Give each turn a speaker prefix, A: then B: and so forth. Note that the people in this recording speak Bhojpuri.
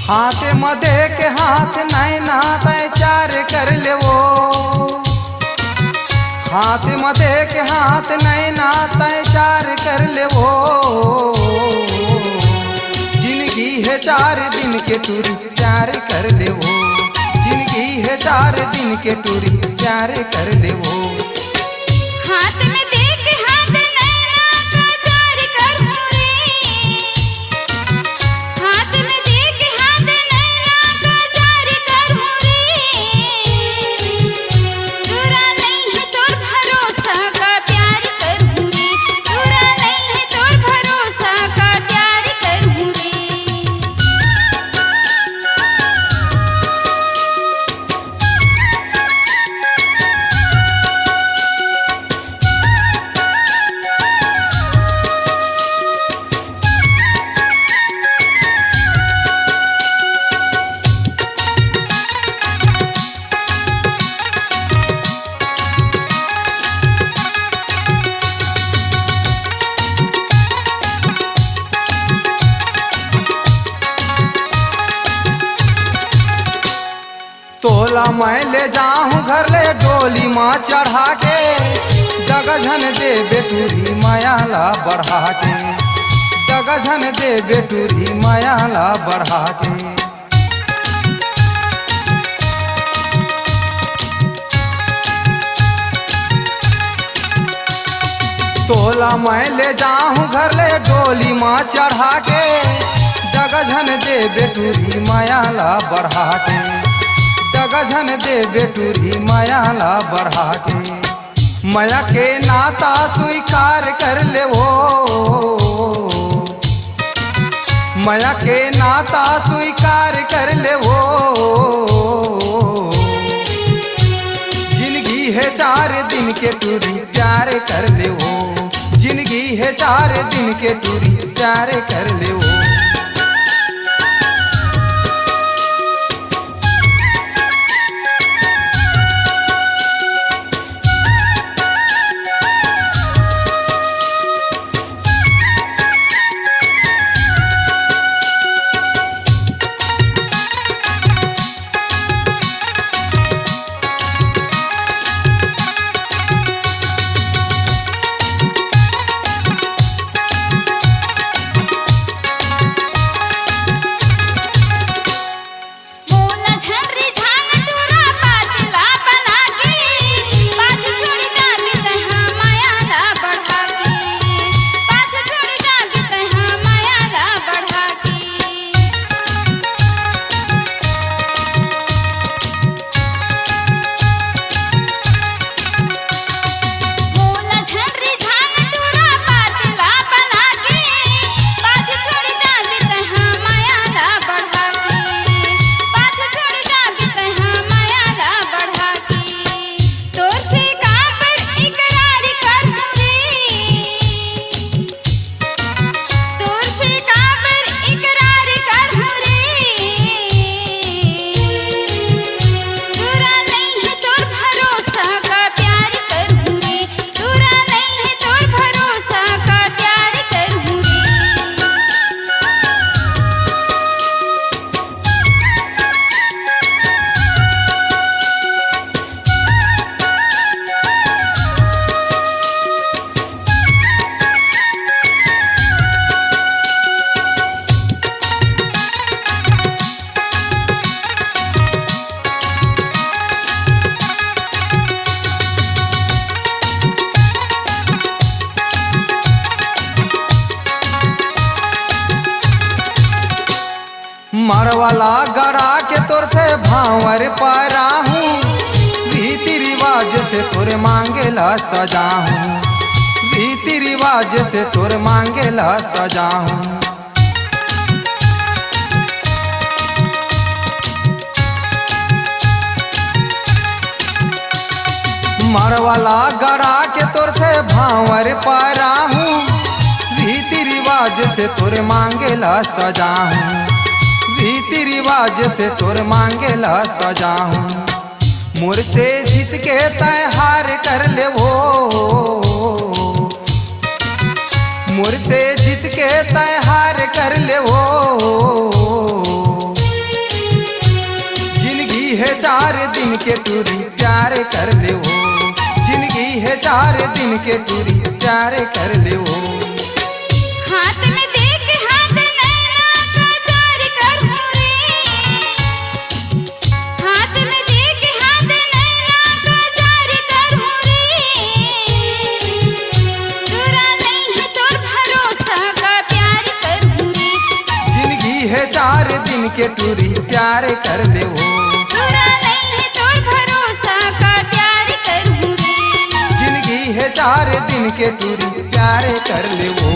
A: हाथ मधे के हाथ नहीं नहाता चार कर ले वो। हाथ मधे के हाथ नहीं नहाता चार कर ले वो। जिंदगी है 4 दिन के टूरी प्यार कर ले वो। जिंदगी है 4 दिन के टूरी प्यार कर ले वो।
B: हाथ में देख हाथ नैना का चार करूं रे। हाथ में देख हाथ नैना का चार करूं रे। दूरा नहीं है तोर भरोसा का प्यार करूं रे। दूरा नहीं है तोर भरोसा का प्यार करूं रे।
A: तोला मैं ले जाऊं घर ले डोली माँ चढ़ा के। जगझन दे बेटूरी मायाला बढ़ा के। जगझन दे बेटूरी मायाला बढ़ा के। तोला मैं ले जाऊं घर ले डोली माँ चढ़ा के। जगझन दे बेटूरी मायाला बढ़ा के। जगझन दे बेटूरी मायाला बढ़ा के। माया के नाता स्वीकार कर ले वो। माया के नाता स्वीकार कर ले वो। जिंदगी है 4 दिन के टूरी प्यार कर ले वो। जिंदगी है 4 दिन के टूरी प्यार कर ले वो। मरवाला गड़ा के तोर से भावर पारा हूँ। रीति रिवाज से तोरे मांगेला सजा हूँ। रीति रिवाज से तोरे मांगेला सजा हूँ। मरवाला गड़ा के तोर से भावर पारा हूँ। रीति रिवाज से तोरे मांगेला सजा हूँ। रीति रिवाज से तोर मांगेला सजा हूँ। मोर से जीत के तय हार कर ले वो। मोर से जीत के तय हार कर ले वो। है 4 दिन के टूरी प्यार कर ले वो, जिंदगी है 4 दिन के टूरी प्यार कर ले वो।
B: हाथ में देख हाथ नैना का चार करूं रे, हाथ में देख हाथ नैना का चार करूं रे, तुरा नहीं है तोर भरोसा का प्यार करूं रे,
A: जिंदगी है 4 दिन के टूरी प्यार कर ले वो,
B: तुरा नहीं है तोर भरोसा का प्यार करूं रे,
A: जिंदगी है 4 दिन के टूरी प्यार कर ले वो।